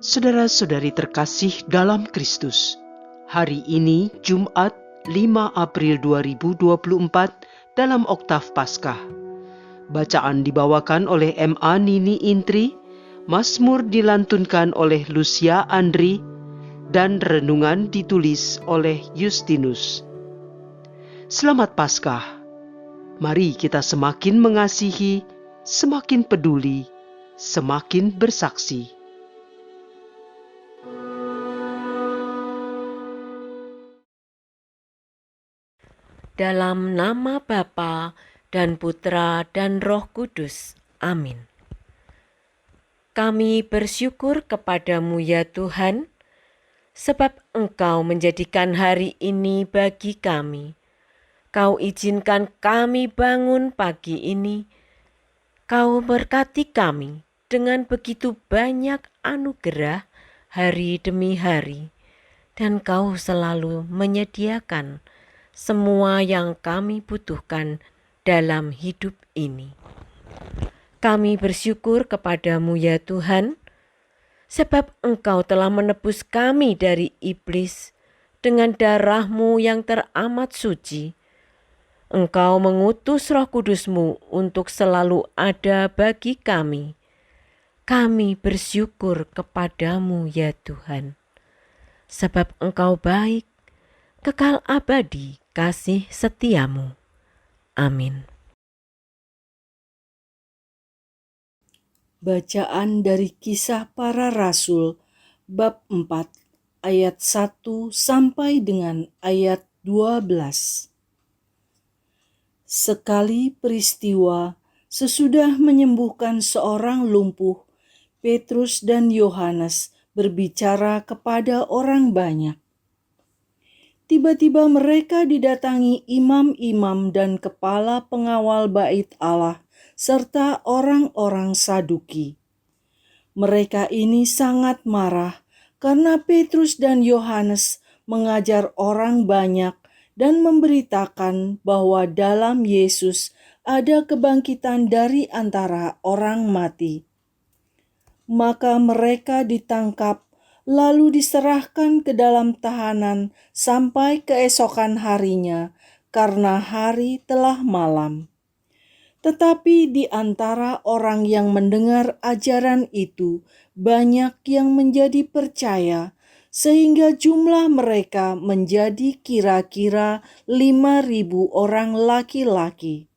Saudara-saudari terkasih dalam Kristus, hari ini Jumat 5 April 2024 dalam Oktav Paskah. Bacaan dibawakan oleh M.A. Nini Intri, Mazmur dilantunkan oleh Lucia Andri, dan renungan ditulis oleh Justinus. Selamat Paskah. Mari kita semakin mengasihi, semakin peduli, semakin bersaksi. Dalam nama Bapa dan Putra dan Roh Kudus. Amin. Kami bersyukur kepadamu ya Tuhan, sebab Engkau menjadikan hari ini bagi kami. Kau izinkan kami bangun pagi ini. Kau berkati kami dengan begitu banyak anugerah hari demi hari. Dan Kau selalu menyediakan semua yang kami butuhkan dalam hidup ini. Kami bersyukur kepadamu ya Tuhan, sebab Engkau telah menebus kami dari iblis dengan darah-Mu yang teramat suci. Engkau mengutus Roh Kudus-Mu untuk selalu ada bagi kami. Kami bersyukur kepadamu ya Tuhan, sebab Engkau baik, kekal abadi kasih setiamu. Amin. Bacaan dari Kisah Para Rasul bab 4 ayat 1 sampai dengan ayat 12. Sekali peristiwa sesudah menyembuhkan seorang lumpuh, Petrus dan Yohanes berbicara kepada orang banyak. Tiba-tiba mereka didatangi imam-imam dan kepala pengawal bait Allah serta orang-orang Saduki. Mereka ini sangat marah karena Petrus dan Yohanes mengajar orang banyak dan memberitakan bahwa dalam Yesus ada kebangkitan dari antara orang mati. Maka mereka ditangkap lalu diserahkan ke dalam tahanan sampai keesokan harinya, karena hari telah malam. Tetapi di antara orang yang mendengar ajaran itu, banyak yang menjadi percaya, sehingga jumlah mereka menjadi kira-kira 5.000 orang laki-laki.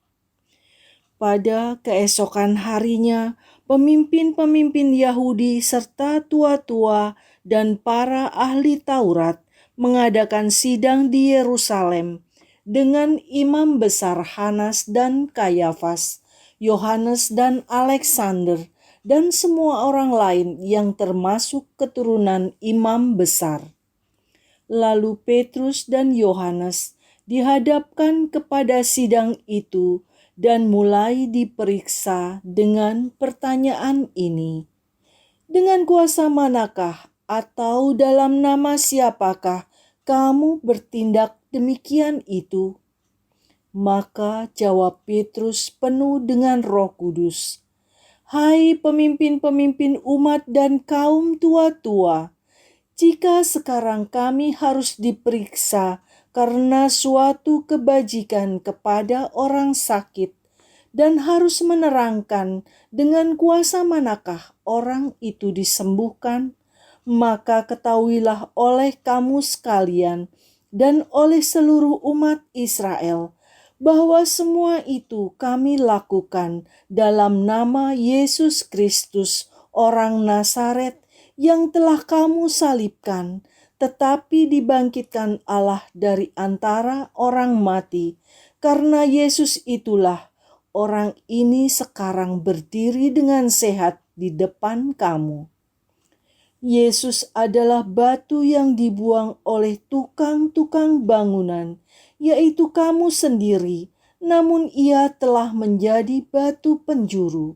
Pada keesokan harinya, pemimpin-pemimpin Yahudi serta tua-tua dan para ahli Taurat mengadakan sidang di Yerusalem dengan imam besar Hanas dan Kayafas, Yohanes dan Alexander, dan semua orang lain yang termasuk keturunan imam besar. Lalu Petrus dan Yohanes dihadapkan kepada sidang itu dan mulai diperiksa dengan pertanyaan ini. Dengan kuasa manakah atau dalam nama siapakah kamu bertindak demikian itu? Maka jawab Petrus penuh dengan Roh Kudus, "Hai pemimpin-pemimpin umat dan kaum tua-tua, jika sekarang kami harus diperiksa karena suatu kebajikan kepada orang sakit dan harus menerangkan dengan kuasa manakah orang itu disembuhkan, maka ketahuilah oleh kamu sekalian dan oleh seluruh umat Israel bahwa semua itu kami lakukan dalam nama Yesus Kristus, orang Nazaret, yang telah kamu salibkan, tetapi dibangkitkan Allah dari antara orang mati. Karena Yesus itulah orang ini sekarang berdiri dengan sehat di depan kamu. Yesus adalah batu yang dibuang oleh tukang-tukang bangunan, yaitu kamu sendiri, namun ia telah menjadi batu penjuru.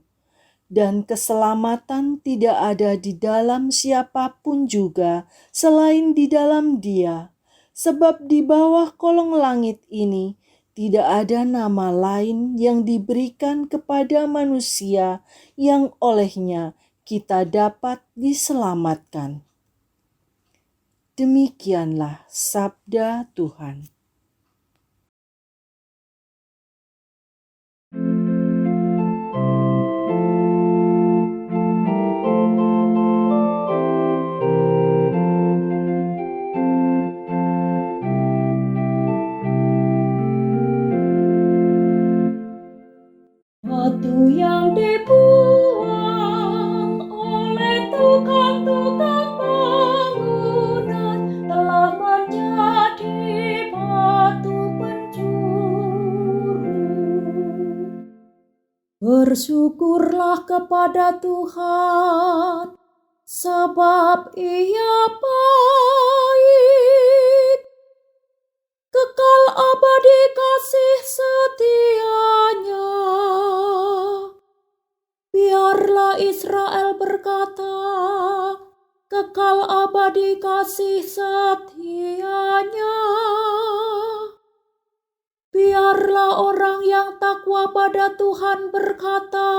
Dan keselamatan tidak ada di dalam siapapun juga selain di dalam Dia, sebab di bawah kolong langit ini tidak ada nama lain yang diberikan kepada manusia yang olehnya kita dapat diselamatkan. Demikianlah sabda Tuhan. Batu yang dibuang oleh tukang-tukang bangunan telah menjadi batu penjuru. Bersyukurlah kepada Tuhan, sebab Ia baik. Kekal abadi kasih setianya. Biarlah Israel berkata, kekal abadi kasih setianya. Biarlah orang yang takwa pada Tuhan berkata,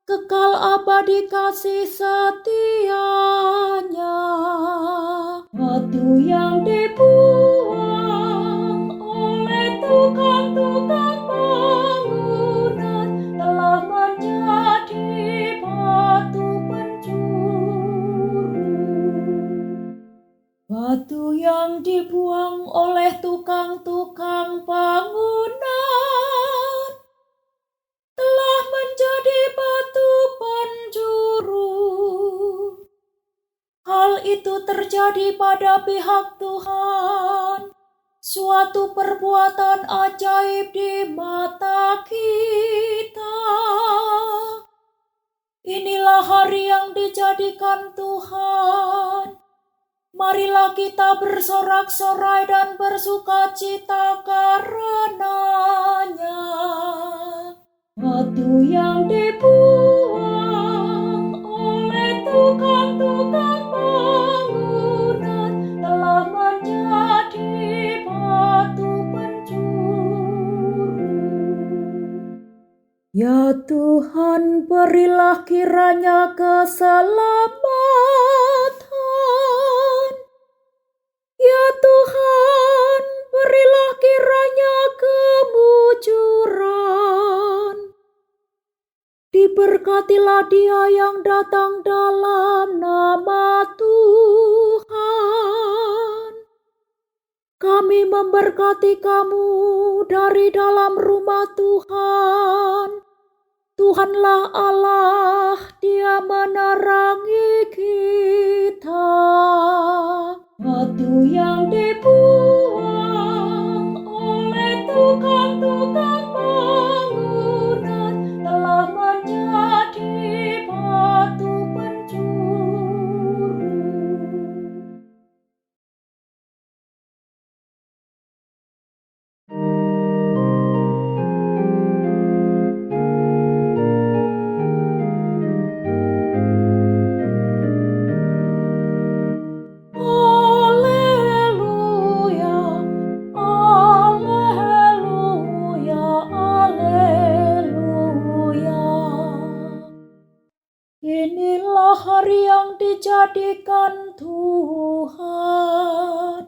kekal abadi kasih setianya. Batu yang dibuang oleh tukang-tukang bangunan telah menjadi batu penjuru. Batu yang dibuang oleh tukang-tukang bangunan telah menjadi batu penjuru. Hal itu terjadi pada pihak Tuhan, suatu perbuatan ajaib di mata kita. Inilah hari yang dijadikan Tuhan. Marilah kita bersorak-sorai dan bersukacita karenanya. Batu yang dibuang oleh tukang-tukang bangunan telah menjadi batu penjuru. Ya Tuhan, berilah kiranya keselamatan. Ya Tuhan, berilah kiranya kemujuran. Diberkatilah Dia yang datang dalam nama Tuhan. Kami memberkati kamu dari dalam rumah Tuhan. Tuhanlah Allah, Dia menerangi kita. Batu yang dibuang oleh tukang-tukang bangunan telah menjadi batu penjuru. Inilah hari yang dijadikan Tuhan.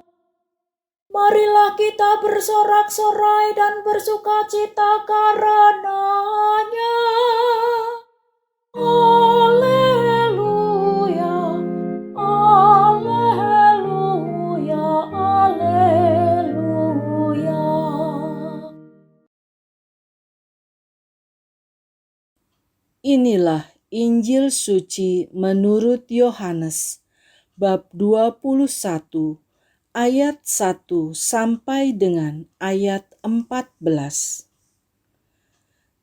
Marilah kita bersorak-sorai dan bersukacita karenanya. Haleluya, haleluya, haleluya. Inilah Injil suci menurut Yohanes bab 21 ayat 1 sampai dengan ayat 14.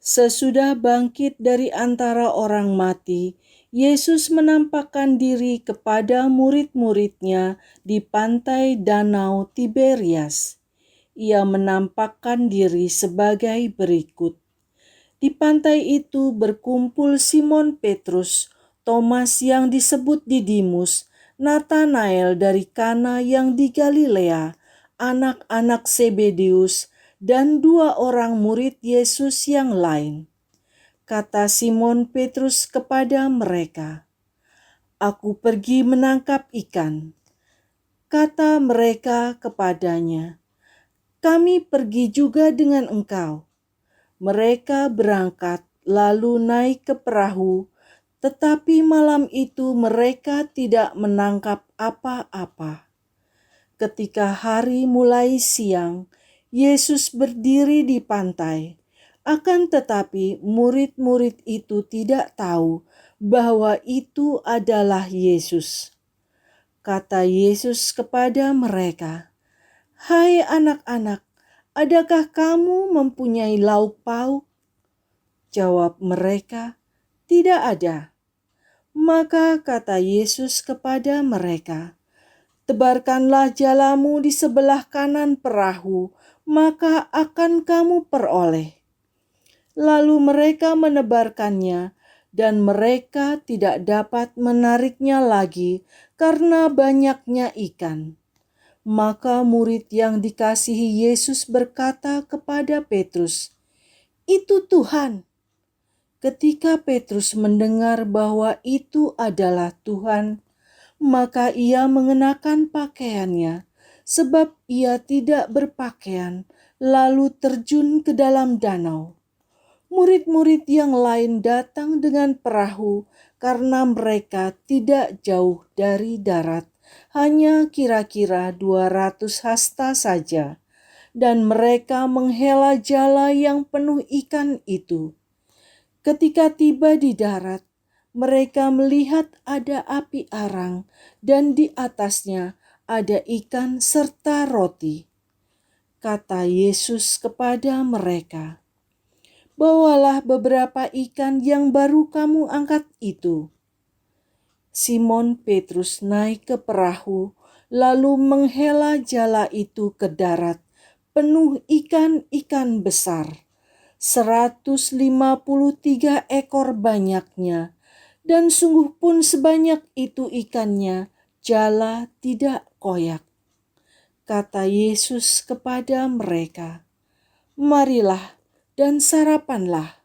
Sesudah bangkit dari antara orang mati, Yesus menampakkan diri kepada murid-muridnya di pantai Danau Tiberias. Ia menampakkan diri sebagai berikut. Di pantai itu berkumpul Simon Petrus, Thomas yang disebut Didimus, Natanael dari Kana yang di Galilea, anak-anak Zebedeus, dan 2 orang murid Yesus yang lain. Kata Simon Petrus kepada mereka, "Aku pergi menangkap ikan." Kata mereka kepadanya, "Kami pergi juga dengan engkau." Mereka berangkat lalu naik ke perahu, tetapi malam itu mereka tidak menangkap apa-apa. Ketika hari mulai siang, Yesus berdiri di pantai. Akan tetapi murid-murid itu tidak tahu bahwa itu adalah Yesus. Kata Yesus kepada mereka, "Hai anak-anak, adakah kamu mempunyai lauk pauk?" Jawab mereka, "Tidak ada." Maka kata Yesus kepada mereka, "Tebarkanlah jalamu di sebelah kanan perahu, maka akan kamu peroleh." Lalu mereka menebarkannya, dan mereka tidak dapat menariknya lagi karena banyaknya ikan. Maka murid yang dikasihi Yesus berkata kepada Petrus, "Itu Tuhan." Ketika Petrus mendengar bahwa itu adalah Tuhan, maka ia mengenakan pakaiannya, sebab ia tidak berpakaian, lalu terjun ke dalam danau. Murid-murid yang lain datang dengan perahu karena mereka tidak jauh dari darat, hanya kira-kira 200 hasta saja, dan mereka menghela jala yang penuh ikan itu. Ketika tiba di darat, mereka melihat ada api arang dan di atasnya ada ikan serta roti. Kata Yesus kepada mereka, "Bawalah beberapa ikan yang baru kamu angkat itu." Simon Petrus naik ke perahu, lalu menghela jala itu ke darat, penuh ikan-ikan besar. 153 ekor banyaknya, dan sungguh pun sebanyak itu ikannya, jala tidak koyak. Kata Yesus kepada mereka, "Marilah dan sarapanlah."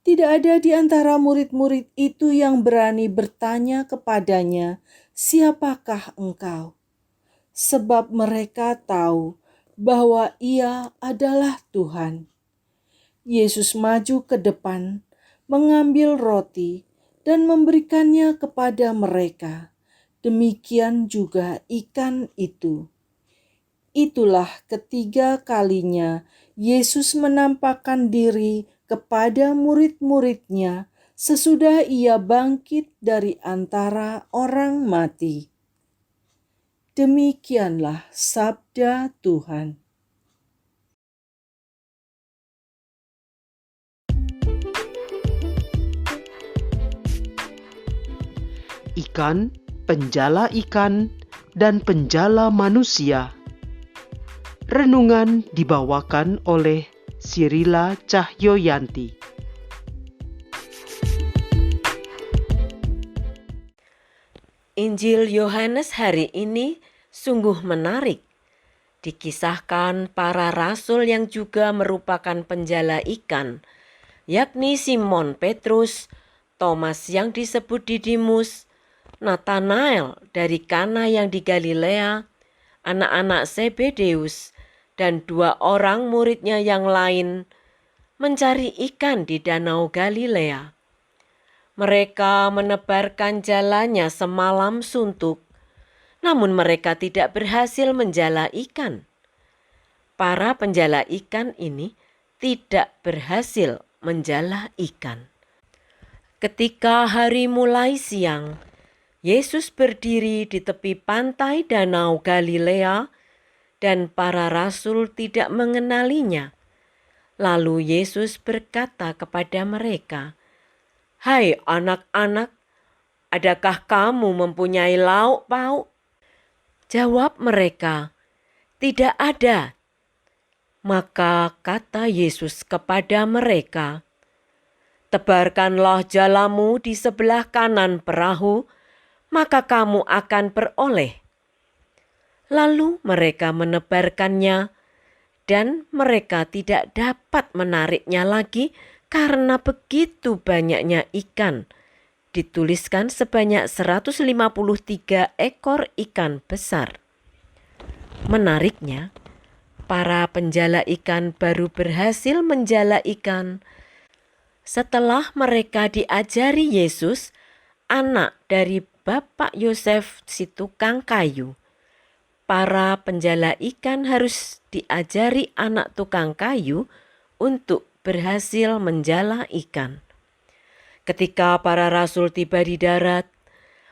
Tidak ada di antara murid-murid itu yang berani bertanya kepadanya, "Siapakah engkau?" Sebab mereka tahu bahwa ia adalah Tuhan. Yesus maju ke depan, mengambil roti, dan memberikannya kepada mereka. Demikian juga ikan itu. Itulah ketiga kalinya Yesus menampakkan diri kepada murid-muridnya sesudah ia bangkit dari antara orang mati. Demikianlah sabda Tuhan. Ikan, penjala ikan, dan penjala manusia. Renungan dibawakan oleh Sirila Cahyoyanti. Injil Yohanes hari ini sungguh menarik. Dikisahkan para rasul yang juga merupakan penjala ikan, yakni Simon Petrus, Thomas yang disebut Didimus, Nathanael dari Kana yang di Galilea, anak-anak Zebedeus, dan 2 orang muridnya yang lain mencari ikan di Danau Galilea. Mereka menebarkan jalannya semalam suntuk, namun mereka tidak berhasil menjala ikan. Para penjala ikan ini tidak berhasil menjala ikan. Ketika hari mulai siang, Yesus berdiri di tepi pantai Danau Galilea dan para rasul tidak mengenalinya. Lalu Yesus berkata kepada mereka, "Hai anak-anak, adakah kamu mempunyai lauk pauk?" Jawab mereka, "Tidak ada." Maka kata Yesus kepada mereka, "Tebarkanlah jalamu di sebelah kanan perahu, maka kamu akan peroleh." Lalu mereka menebarkannya, dan mereka tidak dapat menariknya lagi karena begitu banyaknya ikan. Dituliskan sebanyak 153 ekor ikan besar. Menariknya, para penjala ikan baru berhasil menjala ikan setelah mereka diajari Yesus, anak dari Bapak Yosef si tukang kayu. Para penjala ikan harus diajari anak tukang kayu untuk berhasil menjala ikan. Ketika para rasul tiba di darat,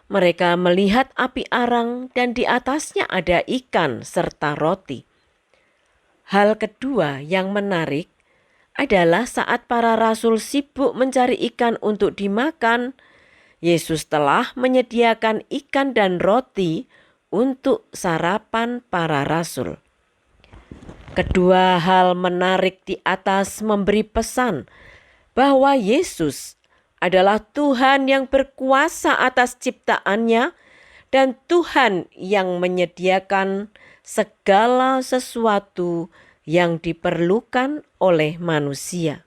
mereka melihat api arang dan di atasnya ada ikan serta roti. Hal kedua yang menarik adalah saat para rasul sibuk mencari ikan untuk dimakan, Yesus telah menyediakan ikan dan roti untuk sarapan para rasul. Kedua hal menarik di atas memberi pesan bahwa Yesus adalah Tuhan yang berkuasa atas ciptaannya dan Tuhan yang menyediakan segala sesuatu yang diperlukan oleh manusia.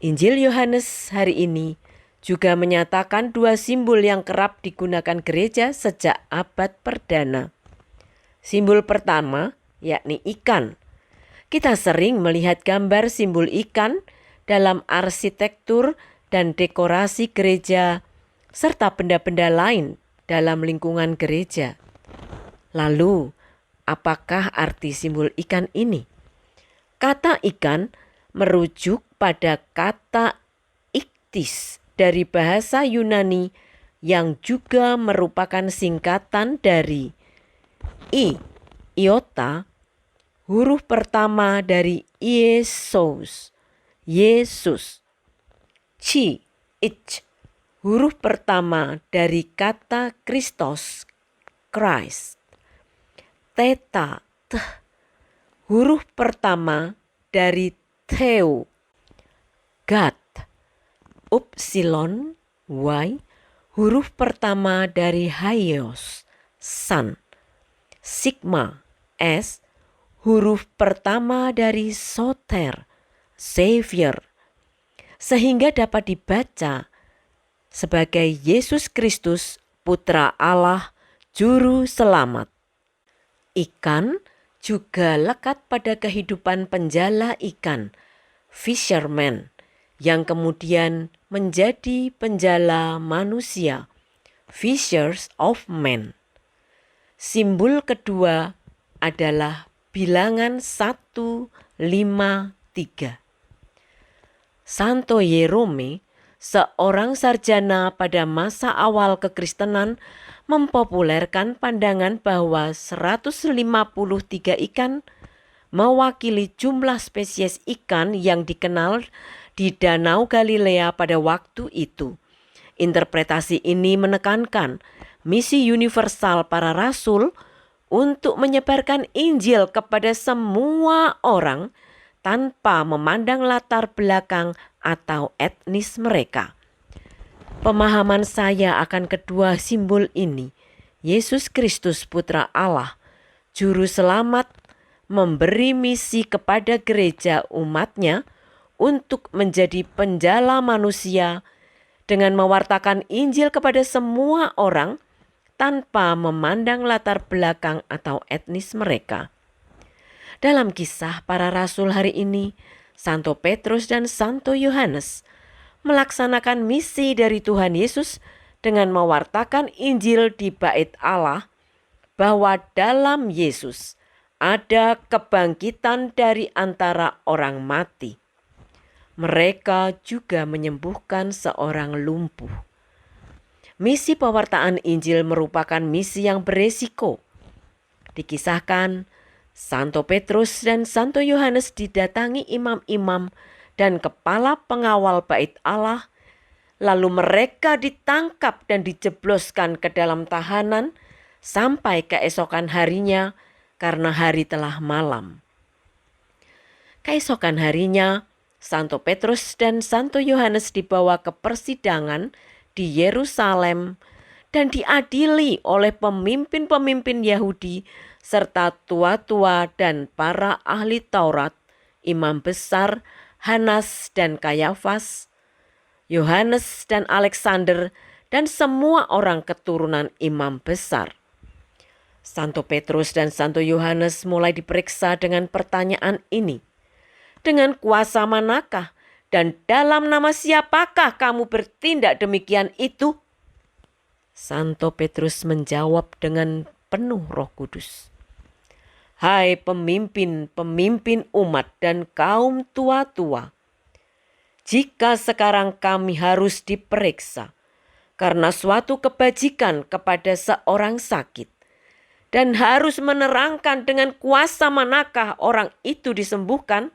Injil Yohanes hari ini juga menyatakan dua simbol yang kerap digunakan gereja sejak abad perdana. Simbol pertama yakni ikan. Kita sering melihat gambar simbol ikan dalam arsitektur dan dekorasi gereja serta benda-benda lain dalam lingkungan gereja. Lalu, apakah arti simbol ikan ini? Kata ikan merujuk pada kata iktis dari bahasa Yunani yang juga merupakan singkatan dari iota, huruf pertama dari Yesus, ich, huruf pertama dari kata Kristos, Christ. Theta, huruf pertama dari Theo, God. Upsilon, Y, huruf pertama dari Haios, Sun. Sigma, S, huruf pertama dari Soter, Savior. Sehingga dapat dibaca sebagai Yesus Kristus, Putra Allah, Juru Selamat. Ikan juga lekat pada kehidupan penjala ikan, fisherman, yang kemudian menjadi penjala manusia, fishers of men. Simbol kedua adalah bilangan 153. Santo Yerome, seorang sarjana pada masa awal kekristenan, mempopulerkan pandangan bahwa 153 ikan mewakili jumlah spesies ikan yang dikenal di Danau Galilea pada waktu itu. Interpretasi ini menekankan misi universal para rasul untuk menyebarkan Injil kepada semua orang tanpa memandang latar belakang atau etnis mereka. Pemahaman saya akan kedua simbol ini, Yesus Kristus Putra Allah, Juru Selamat, memberi misi kepada gereja umatnya untuk menjadi penjala manusia dengan mewartakan Injil kepada semua orang tanpa memandang latar belakang atau etnis mereka. Dalam kisah para rasul hari ini, Santo Petrus dan Santo Yohanes melaksanakan misi dari Tuhan Yesus dengan mewartakan Injil di Bait Allah bahwa dalam Yesus ada kebangkitan dari antara orang mati. Mereka juga menyembuhkan seorang lumpuh. Misi pewartaan Injil merupakan misi yang beresiko. Dikisahkan, Santo Petrus dan Santo Yohanes didatangi imam-imam dan kepala pengawal Bait Allah, lalu mereka ditangkap dan dijebloskan ke dalam tahanan sampai keesokan harinya karena hari telah malam. Keesokan harinya, Santo Petrus dan Santo Yohanes dibawa ke persidangan di Yerusalem dan diadili oleh pemimpin-pemimpin Yahudi serta tua-tua dan para ahli Taurat, imam besar, Hanas dan Kayafas, Yohanes dan Alexander, dan semua orang keturunan imam besar. Santo Petrus dan Santo Yohanes mulai diperiksa dengan pertanyaan ini. Dengan kuasa manakah dan dalam nama siapakah kamu bertindak demikian itu? Santo Petrus menjawab dengan penuh Roh Kudus. Hai pemimpin-pemimpin umat dan kaum tua-tua, jika sekarang kami harus diperiksa karena suatu kebajikan kepada seorang sakit, dan harus menerangkan dengan kuasa manakah orang itu disembuhkan,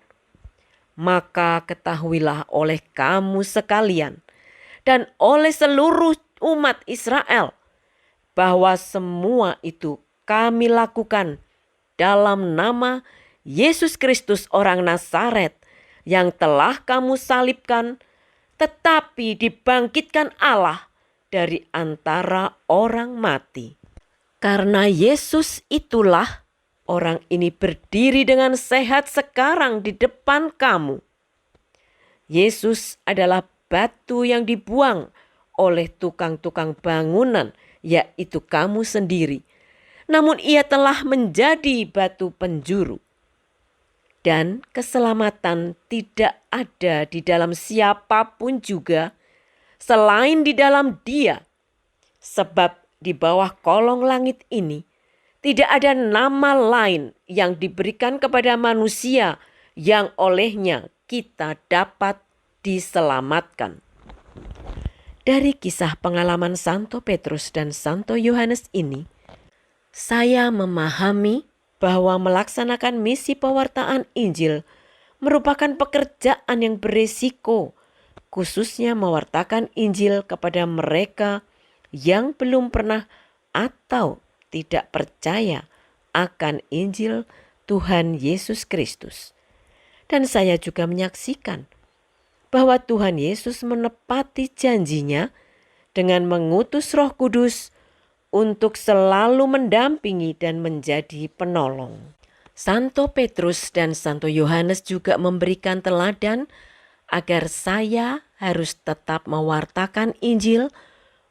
maka ketahuilah oleh kamu sekalian dan oleh seluruh umat Israel bahwa semua itu kami lakukan dalam nama Yesus Kristus orang Nazaret yang telah kamu salibkan, tetapi dibangkitkan Allah dari antara orang mati. Karena Yesus itulah orang ini berdiri dengan sehat sekarang di depan kamu. Yesus adalah batu yang dibuang oleh tukang-tukang bangunan, yaitu kamu sendiri. Namun ia telah menjadi batu penjuru. Dan keselamatan tidak ada di dalam siapapun juga selain di dalam Dia. Sebab di bawah kolong langit ini tidak ada nama lain yang diberikan kepada manusia yang olehnya kita dapat diselamatkan. Dari kisah pengalaman Santo Petrus dan Santo Yohanes ini, saya memahami bahwa melaksanakan misi pewartaan Injil merupakan pekerjaan yang berisiko, khususnya mewartakan Injil kepada mereka yang belum pernah atau tidak percaya akan Injil Tuhan Yesus Kristus. Dan saya juga menyaksikan bahwa Tuhan Yesus menepati janjinya dengan mengutus Roh Kudus untuk selalu mendampingi dan menjadi penolong. Santo Petrus dan Santo Yohanes juga memberikan teladan agar saya harus tetap mewartakan Injil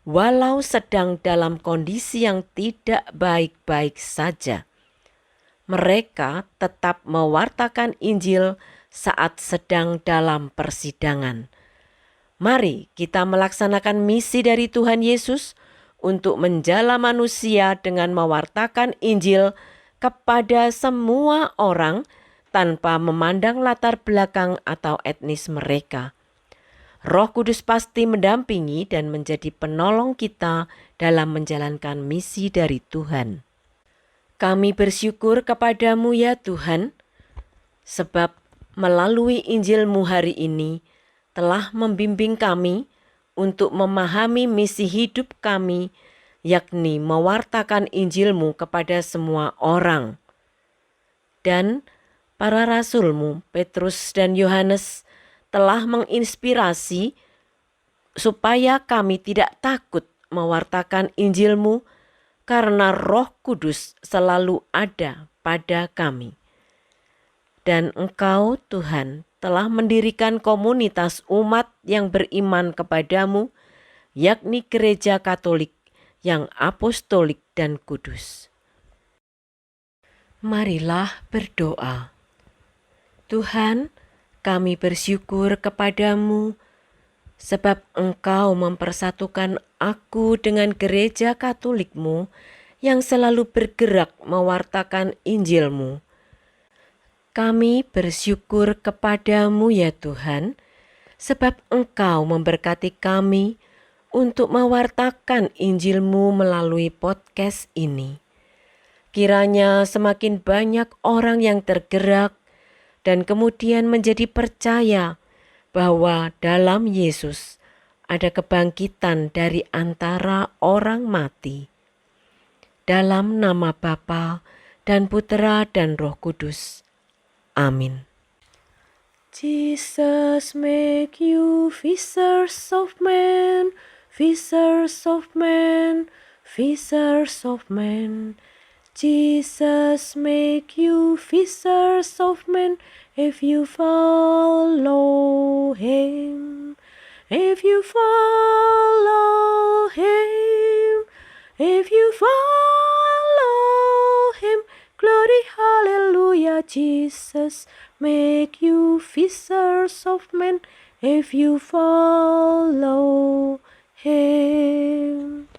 walau sedang dalam kondisi yang tidak baik-baik saja. Mereka tetap mewartakan Injil saat sedang dalam persidangan. Mari kita melaksanakan misi dari Tuhan Yesus untuk menjala manusia dengan mewartakan Injil kepada semua orang tanpa memandang latar belakang atau etnis mereka. Roh Kudus pasti mendampingi dan menjadi penolong kita dalam menjalankan misi dari Tuhan. Kami bersyukur kepadamu ya Tuhan, sebab melalui Injil-Mu hari ini telah membimbing kami untuk memahami misi hidup kami, yakni mewartakan Injil-Mu kepada semua orang. Dan para rasul-Mu, Petrus dan Yohanes, telah menginspirasi supaya kami tidak takut mewartakan Injil-Mu karena Roh Kudus selalu ada pada kami. Dan Engkau Tuhan telah mendirikan komunitas umat yang beriman kepadamu, yakni Gereja Katolik yang apostolik dan kudus. Marilah berdoa. Tuhan, kami bersyukur kepadamu sebab Engkau mempersatukan aku dengan gereja Katolik-Mu yang selalu bergerak mewartakan Injil-Mu. Kami bersyukur kepadamu ya Tuhan, sebab Engkau memberkati kami untuk mewartakan Injil-Mu melalui podcast ini. Kiranya semakin banyak orang yang tergerak dan kemudian menjadi percaya bahwa dalam Yesus ada kebangkitan dari antara orang mati. Dalam nama Bapa dan Putera dan Roh Kudus. Amin. Jesus make you fishers of men, fishers of men, fishers of men. Jesus make you fishers of men if you follow him. If you follow him, if you follow him, glory, hallelujah, Jesus, make you fishers of men, if you follow him.